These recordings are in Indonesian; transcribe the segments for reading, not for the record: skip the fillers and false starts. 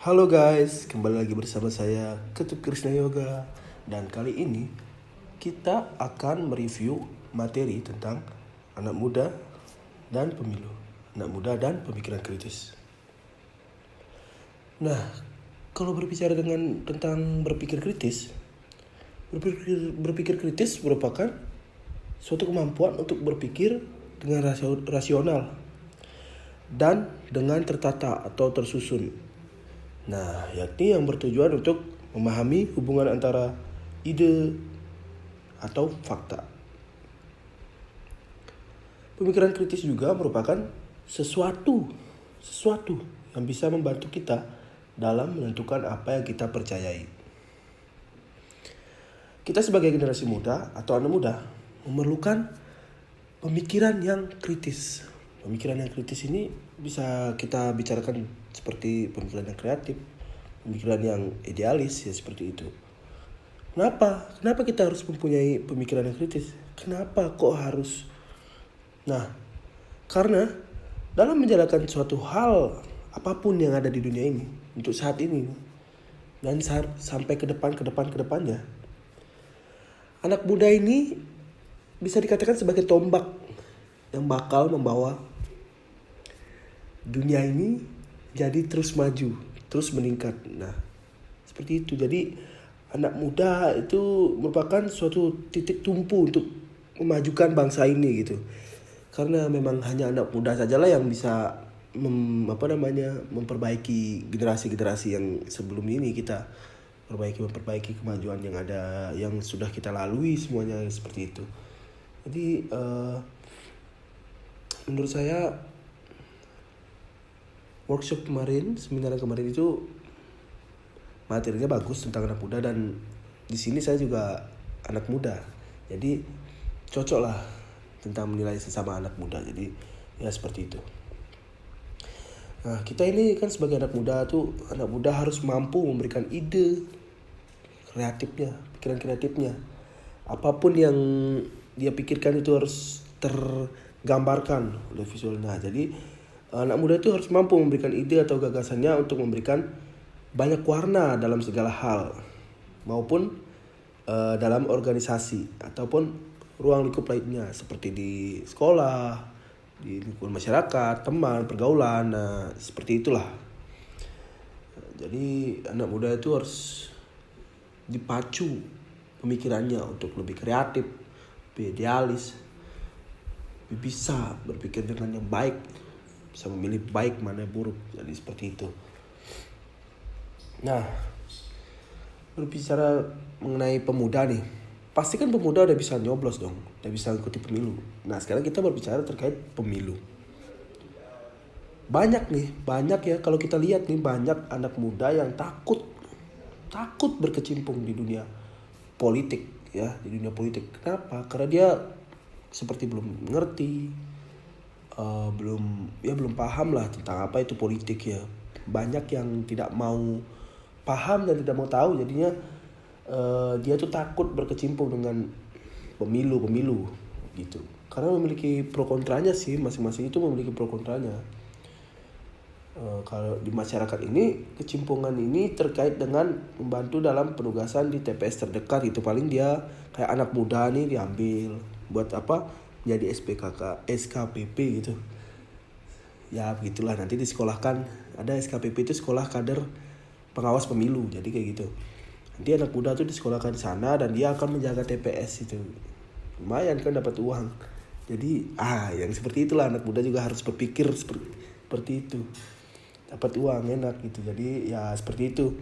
Halo guys, kembali lagi bersama saya Ketut Krishna Yoga. Dan kali ini kita akan mereview materi tentang anak muda dan pemilu. Anak muda dan pemikiran kritis. Nah, kalau berbicara tentang berpikir kritis, berpikir kritis merupakan suatu kemampuan untuk berpikir dengan rasional dan dengan tertata atau tersusun. Nah, yakni yang bertujuan untuk memahami hubungan antara ide atau fakta. Pemikiran kritis juga merupakan sesuatu yang bisa membantu kita dalam menentukan apa yang kita percayai. Kita sebagai generasi muda atau anak muda memerlukan pemikiran yang kritis. Pemikiran yang kritis ini bisa kita bicarakan seperti pemikiran yang kreatif, pemikiran yang idealis, ya seperti itu. Kenapa kita harus mempunyai pemikiran yang kritis? Kenapa kok harus? Nah, karena dalam menjalankan suatu hal apapun yang ada di dunia ini untuk saat ini dan sampai ke depannya, anak muda ini bisa dikatakan sebagai tombak yang bakal membawa dunia ini jadi terus maju, terus meningkat. Nah, seperti itu. Jadi anak muda itu merupakan suatu titik tumpu untuk memajukan bangsa ini gitu. Karena memang hanya anak muda sajalah yang bisa memperbaiki generasi-generasi yang sebelum ini kita memperbaiki kemajuan yang ada, yang sudah kita lalui semuanya seperti itu. Jadi menurut saya workshop seminar kemarin itu materinya bagus tentang anak muda, dan di sini saya juga anak muda. Jadi cocok lah tentang menilai sesama anak muda. Jadi ya seperti itu. Nah, kita ini kan sebagai anak muda harus mampu memberikan ide kreatifnya, pikiran kreatifnya. Apapun yang dia pikirkan itu harus tergambarkan oleh visual. Nah, jadi anak muda itu harus mampu memberikan ide atau gagasannya untuk memberikan banyak warna dalam segala hal, maupun dalam organisasi ataupun ruang lingkup lainnya seperti di sekolah, di lingkungan masyarakat, teman, pergaulan. Nah, seperti itulah. Jadi anak muda itu harus dipacu pemikirannya untuk lebih kreatif, lebih idealis, lebih bisa berpikir dengan yang baik, bisa memilih baik mana buruk. Jadi seperti itu. Nah, berbicara mengenai pemuda nih, pasti kan pemuda udah bisa nyoblos dong, udah bisa ikuti pemilu. Nah, sekarang kita berbicara terkait pemilu. Banyak ya, kalau kita lihat nih, banyak anak muda yang takut berkecimpung di dunia politik ya, di dunia politik. Kenapa? Karena dia seperti belum mengerti, belum paham lah tentang apa itu politik ya. Banyak yang tidak mau paham dan tidak mau tahu, jadinya dia tuh takut berkecimpung dengan pemilu gitu. Karena memiliki pro kontranya sih, masing-masing itu memiliki pro kontranya. Kalau di masyarakat ini, kecimpungan ini terkait dengan membantu dalam penugasan di TPS terdekat. Itu paling dia kayak anak muda nih diambil buat apa, jadi SKPP gitu ya, begitulah. Nanti disekolahkan, ada SKPP itu sekolah kader pengawas pemilu, jadi kayak gitu. Nanti anak muda tuh disekolahkan di sana dan dia akan menjaga TPS itu. Lumayan kan, dapat uang. Jadi yang seperti itulah anak muda juga harus berpikir seperti itu. Dapat uang enak gitu. Jadi ya seperti itu.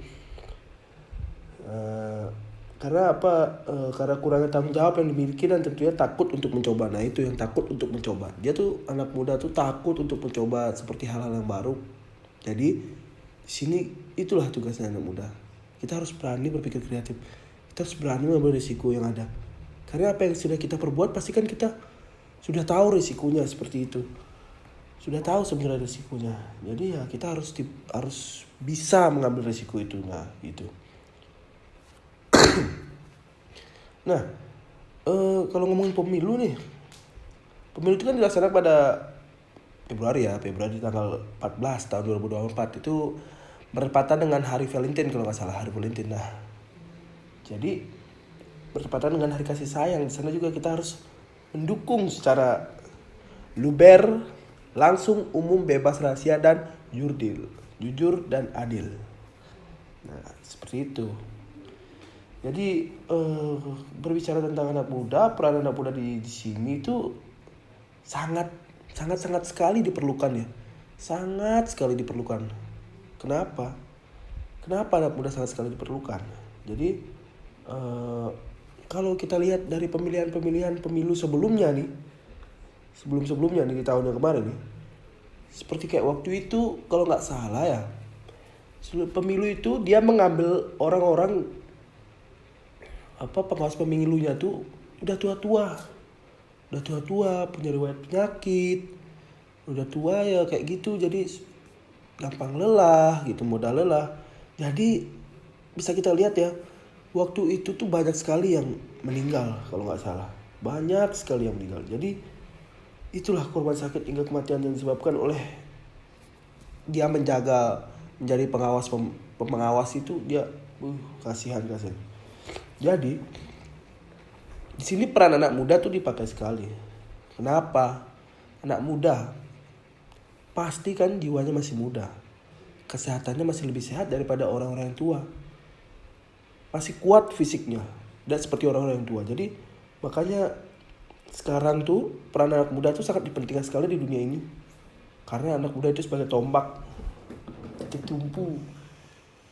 Karena karena kurangnya tanggung jawab yang dimiliki dan tentunya takut untuk mencoba. Nah, itu yang takut untuk mencoba. Dia tuh, anak muda tuh takut untuk mencoba seperti hal-hal yang baru. Jadi di sini itulah tugasnya anak muda. Kita harus berani berpikir kreatif. Kita harus berani mengambil risiko yang ada. Karena apa yang sudah kita perbuat, pasti kan kita sudah tahu risikonya seperti itu. Sudah tahu sebenarnya risikonya. Jadi ya kita harus bisa mengambil risiko itu. Nah, gitu. Nah, kalau ngomongin pemilu nih, pemilu itu kan dilaksanakan pada Februari tanggal 14 tahun 2024 itu bertepatan dengan hari Valentine kalau nggak salah, hari Valentine. Nah, jadi bertepatan dengan hari kasih sayang. Di sana juga kita harus mendukung secara luber, langsung, umum, bebas rahasia, dan jujur dan adil. Nah, seperti itu. Jadi berbicara tentang anak muda, peran anak muda di sini itu sangat sekali diperlukan ya. Sangat sekali diperlukan. Kenapa? Kenapa anak muda sangat sekali diperlukan? Jadi kalau kita lihat dari pemilihan pemilu sebelumnya nih, sebelumnya nih di tahun yang kemarin nih, seperti kayak waktu itu kalau nggak salah ya, pemilu itu dia mengambil orang-orang pengawas pemilunya tuh udah tua, punya riwayat penyakit, udah tua ya kayak gitu, jadi gampang lelah gitu, mudah lelah. Jadi bisa kita lihat ya, waktu itu tuh banyak sekali yang meninggal kalau nggak salah, banyak sekali yang meninggal. Jadi itulah korban sakit hingga kematian yang disebabkan oleh dia menjadi pengawas itu, dia kasihan. Jadi di sini peran anak muda tuh dipakai sekali. Kenapa? Anak muda pasti kan jiwanya masih muda, kesehatannya masih lebih sehat daripada orang-orang yang tua, masih kuat fisiknya dan seperti orang-orang yang tua. Jadi makanya sekarang tuh peran anak muda tuh sangat dipentingkan sekali di dunia ini, karena anak muda itu sebagai tombak titik tumpu,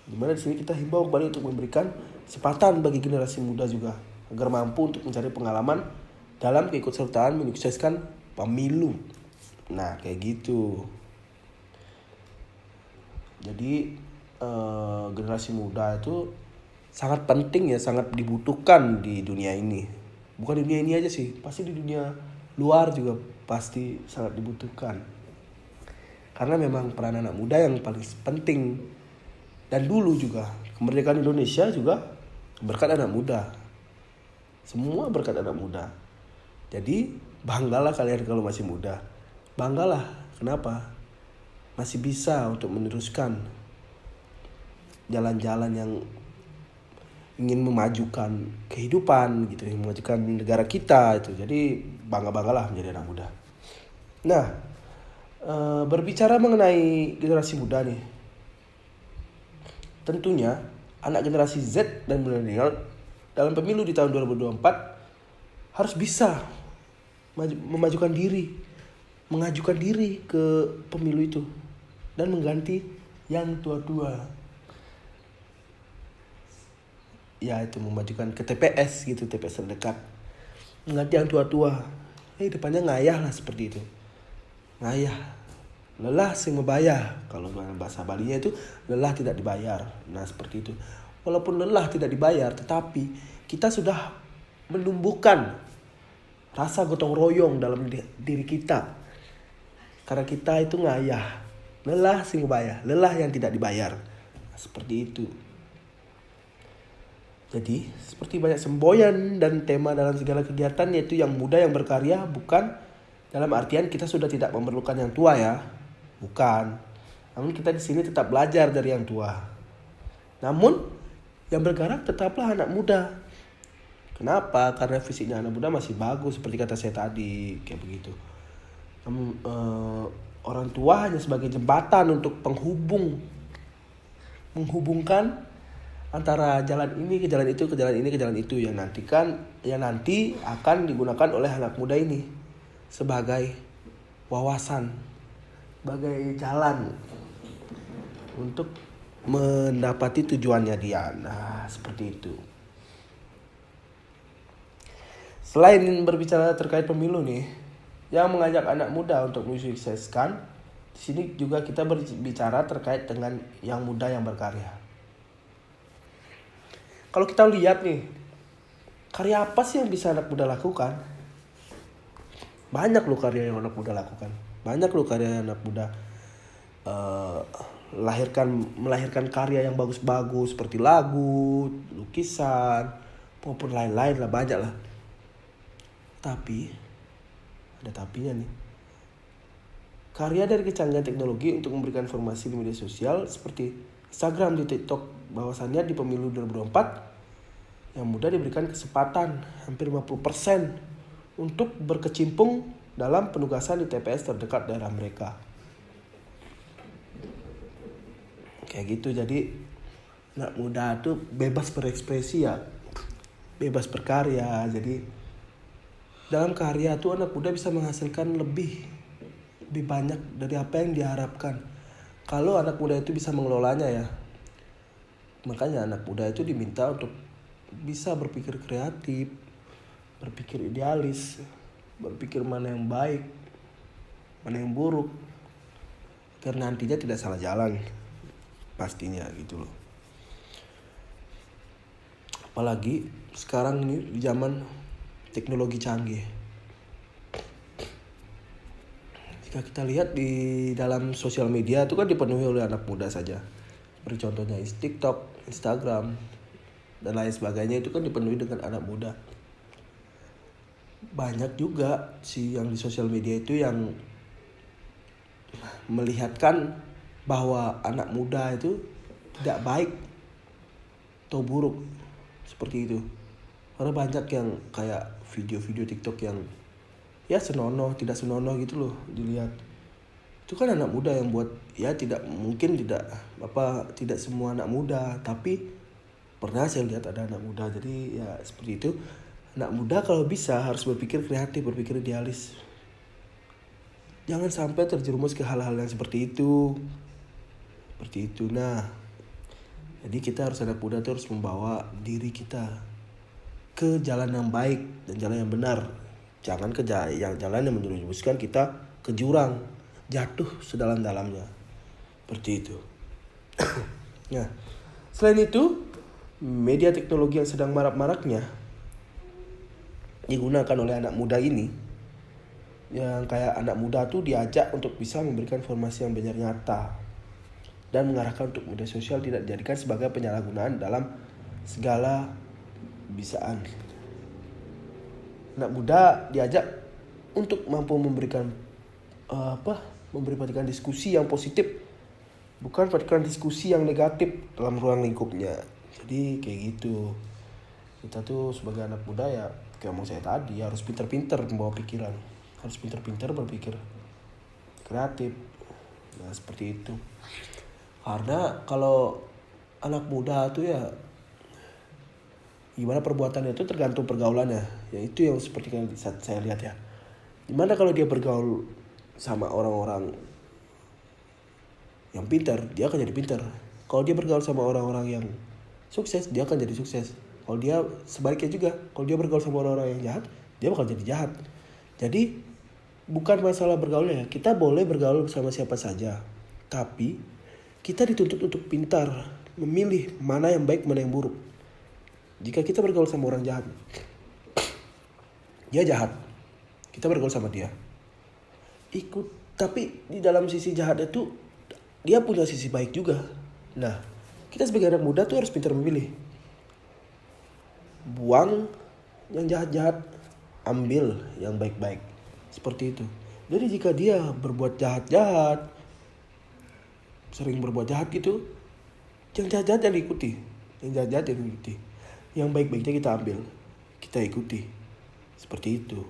dimana di sini kita himbau kembali untuk memberikan kesempatan bagi generasi muda juga agar mampu untuk mencari pengalaman dalam keikutsertaan menyukseskan pemilu. Nah kayak gitu. Jadi generasi muda itu sangat penting ya, sangat dibutuhkan di dunia ini. Bukan di dunia ini aja sih, pasti di dunia luar juga pasti sangat dibutuhkan. Karena memang peran anak muda yang paling penting. Dan dulu juga kemerdekaan Indonesia juga berkat anak muda. Semua berkat anak muda. Jadi banggalah kalian kalau masih muda. Banggalah. Kenapa? Masih bisa untuk meneruskan jalan-jalan yang ingin memajukan kehidupan gitu, yang memajukan negara kita itu. Jadi banggalah menjadi anak muda. Nah, berbicara mengenai generasi muda nih, tentunya anak generasi Z dan milenial dalam pemilu di tahun 2024 harus bisa mengajukan diri ke pemilu itu dan mengganti yang tua-tua. Ya itu memajukan ke TPS gitu, TPS terdekat. Mengganti yang tua-tua. Depannya ngayah lah seperti itu. Ngayah. Lelah sing membayar. Kalau bahasa Balinya itu lelah tidak dibayar. Nah seperti itu. Walaupun lelah tidak dibayar, tetapi kita sudah menumbuhkan rasa gotong royong dalam diri kita. Karena kita itu ngayah. Lelah sing membayar. Lelah yang tidak dibayar. Nah, seperti itu. Jadi seperti banyak semboyan dan tema dalam segala kegiatan, yaitu yang muda yang berkarya, bukan dalam artian kita sudah tidak memerlukan yang tua ya. Bukan. Namun kita di sini tetap belajar dari yang tua. Namun yang bergerak tetaplah anak muda. Kenapa? Karena fisiknya anak muda masih bagus seperti kata saya tadi, kayak begitu. Orang tua hanya sebagai jembatan untuk menghubungkan antara jalan ini ke jalan itu, ke jalan ini ke jalan itu, yang nanti akan digunakan oleh anak muda ini sebagai wawasan, sebagai jalan untuk mendapati tujuannya dia. Nah, seperti itu. Selain berbicara terkait pemilu nih, yang mengajak anak muda untuk menyukseskan, di sini juga kita berbicara terkait dengan yang muda yang berkarya. Kalau kita lihat nih, karya apa sih yang bisa anak muda lakukan? Banyak loh karya yang anak muda lakukan. Banyak loh karya yang anak muda melahirkan karya yang bagus-bagus seperti lagu, lukisan, maupun lain-lain lah, banyak lah. Tapi ada tapinya nih. Karya dari kecanggihan teknologi untuk memberikan informasi di media sosial seperti Instagram, di TikTok, bahwasannya di pemilu 2024 yang muda diberikan kesempatan hampir 50% untuk berkecimpung dalam penugasan di TPS terdekat daerah mereka. Kayak gitu. Jadi anak muda tuh bebas berekspresi ya, bebas berkarya. Jadi dalam karya tuh anak muda bisa menghasilkan lebih banyak dari apa yang diharapkan kalau anak muda itu bisa mengelolanya ya. Makanya anak muda itu diminta untuk bisa berpikir kreatif, berpikir idealis, berpikir mana yang baik, mana yang buruk, karena nantinya tidak salah jalan pastinya gitu loh. Apalagi sekarang ini di zaman teknologi canggih. Jika kita lihat di dalam sosial media itu kan dipenuhi oleh anak muda saja. Seperti contohnya TikTok, Instagram, dan lain sebagainya itu kan dipenuhi dengan anak muda. Banyak juga sih yang di sosial media itu yang melihatkan bahwa anak muda itu tidak baik atau buruk seperti itu. Karena banyak yang kayak video-video TikTok yang ya senonoh, tidak senonoh gitu loh dilihat. Itu kan anak muda yang buat, ya tidak semua anak muda, tapi pernah saya lihat ada anak muda. Jadi ya seperti itu. Anak muda kalau bisa harus berpikir kreatif, berpikir idealis. Jangan sampai terjerumus ke hal-hal yang seperti itu. Seperti itu. Nah, jadi kita harus, anak muda itu harus membawa diri kita ke jalan yang baik dan jalan yang benar. Jangan ke jalan yang menjerumuskan kita ke jurang, jatuh sedalam-dalamnya. Seperti itu. Nah, selain itu, media teknologi yang sedang marak-maraknya digunakan oleh anak muda ini, yang kayak anak muda tuh diajak untuk bisa memberikan informasi yang benar nyata dan mengarahkan untuk media sosial tidak dijadikan sebagai penyalahgunaan dalam segala bisaan. Anak muda diajak untuk mampu memberikan diskusi yang positif, bukan memberikan diskusi yang negatif dalam ruang lingkupnya. Jadi kayak gitu. Kita tuh sebagai anak muda ya, kayak mau saya tadi, harus pintar-pintar membawa pikiran, harus pintar-pintar berpikir kreatif. Nah seperti itu. Karena kalau anak muda tuh ya gimana perbuatannya itu tergantung pergaulannya. Ya itu yang seperti yang saya lihat ya. Gimana kalau dia bergaul sama orang-orang yang pintar, dia akan jadi pintar. Kalau dia bergaul sama orang-orang yang sukses, dia akan jadi sukses. Kalau dia sebaliknya juga, kalau dia bergaul sama orang-orang yang jahat, dia bakal jadi jahat. Jadi bukan masalah bergaulnya. Kita boleh bergaul sama siapa saja, tapi kita dituntut untuk pintar memilih mana yang baik, mana yang buruk. Jika kita bergaul sama orang jahat, dia jahat, kita bergaul sama dia, ikut. Tapi di dalam sisi jahat itu dia punya sisi baik juga. Nah, kita sebagai anak muda tuh harus pintar memilih. Buang yang jahat-jahat, ambil yang baik-baik. Seperti itu. Jadi jika dia berbuat jahat-jahat, sering berbuat jahat gitu, yang jahat-jahat jangan diikuti. Yang jahat-jahat jangan diikuti. Yang baik-baiknya kita ambil, kita ikuti. Seperti itu.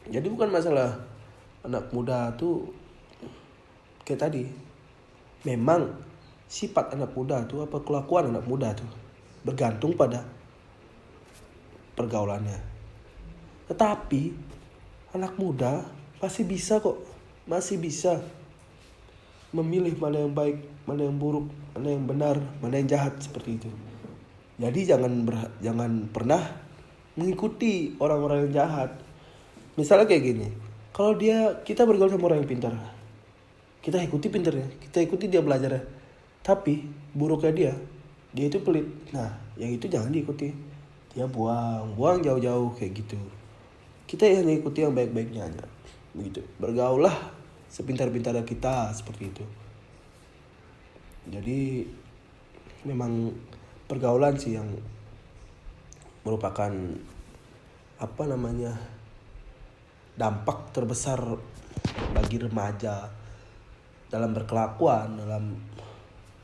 Jadi bukan masalah anak muda tuh kayak tadi. Memang sifat anak muda tuh, apa kelakuan anak muda tuh bergantung pada pergaulannya. Tetapi anak muda masih bisa kok, masih bisa memilih mana yang baik, mana yang buruk, mana yang benar, mana yang jahat, seperti itu. Jadi jangan pernah mengikuti orang-orang yang jahat. Misalnya kayak gini, kalau kita bergaul sama orang yang pintar, kita ikuti pintarnya, kita ikuti dia belajarnya. Tapi buruknya dia itu pelit. Nah, yang itu jangan diikuti. Dia buang jauh-jauh kayak gitu. Kita hanya ikuti yang baik-baiknya aja. Begitu. Bergaullah sepintar-pintarnya kita, seperti itu. Jadi memang pergaulan sih yang merupakan dampak terbesar bagi remaja dalam berkelakuan, dalam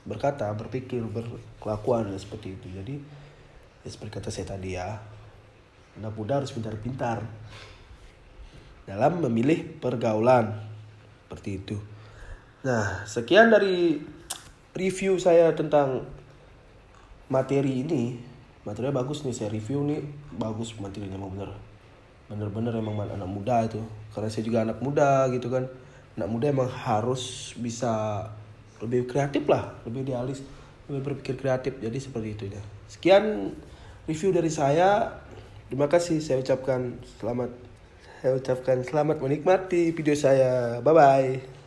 berkata, berpikir, berkelakuan seperti itu. Jadi ya seperti kata saya tadi ya, anak muda harus pintar-pintar dalam memilih pergaulan seperti itu. Nah, sekian dari review saya tentang materi ini. Materinya bagus nih, saya review nih, bagus materinya, emang bener-bener emang anak muda itu. Karena saya juga anak muda gitu kan. Anak muda emang harus bisa lebih kreatif lah, lebih idealis, lebih berpikir kreatif. Jadi seperti itu ya. Sekian review dari saya. Terima kasih, saya ucapkan selamat menikmati video saya. Bye bye.